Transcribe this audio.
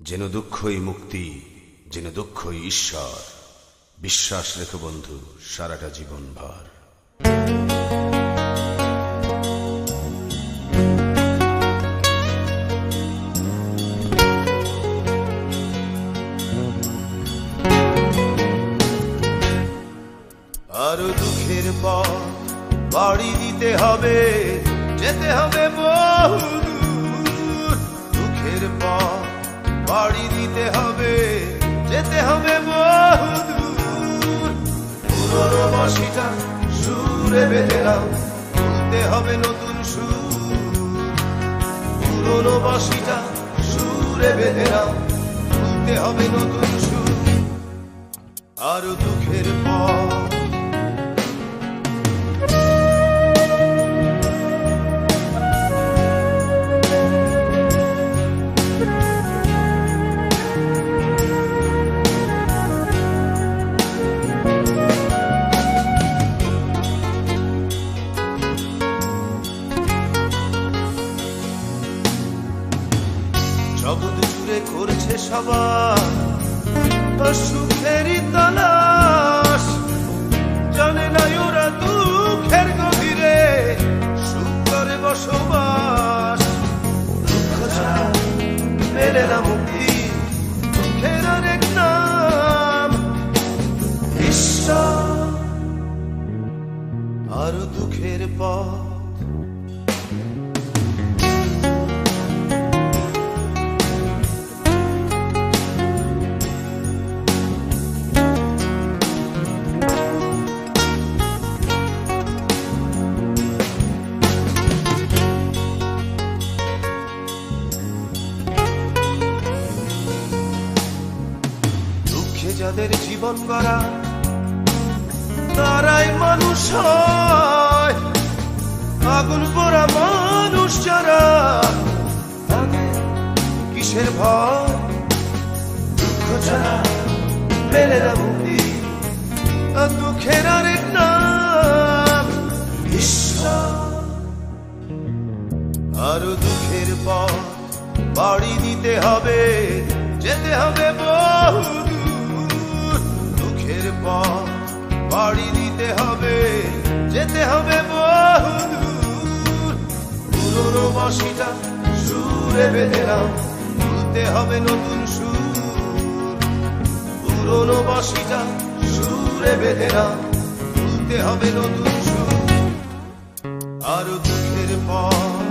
যেন দুঃখই মুক্তি, যেন দুঃখই ঈশ্বর। বিশ্বাস রেখো বন্ধু সারাটা জীবন ভর। আরো দুঃখের পর বাড়ি দিতে হবে, যেতে হবে বহুদূর। দুঃখের পর বাড়ি দিতে হবে, যেতে হবে বহুদূর। পুরনো বাঁশিটা সুরে বেঁধে নাও, তুলতে হবে নতুন সুর। পুরনো বাঁশিটা সুরে বেঁধে নাও, তুলতে হবে নতুন সুর। আরো দুঃখের পর জগৎ জুড়ে করছে সবার সুখেরই তালাশ, জানে না ওরা দুঃখের গভীরে সুখ করে বসবাস। দুঃখ ছাড়া মেলে না মুক্তি, দুঃখের অনেক নাম ঈশ্বর। আরো দুঃখের পথ যাদের জীবন গড়া তারাই মানুষ হয়। আগুন পোড়া মানুষ যারা, তাদের কিসের ভয়? দুঃখ ছাড়া মেলে না মুক্তি, দুঃখের আরেক নাম ঈশ্বর। আরো দুঃখের পর বাড়ি দিতে হবে, যেতে হবে বহুদূর। দুঃখের পর বাড়ি দিতে হবে, যেতে হবে বহুদূর। পুরনো বাঁশিটা সুরে বেঁধে নাও, তুলতে হবে নতুন সুর। পুরনো বাঁশিটা সুরে বেঁধে নাও, তুলতে হবে নতুন সুর। আরো দুঃখের পর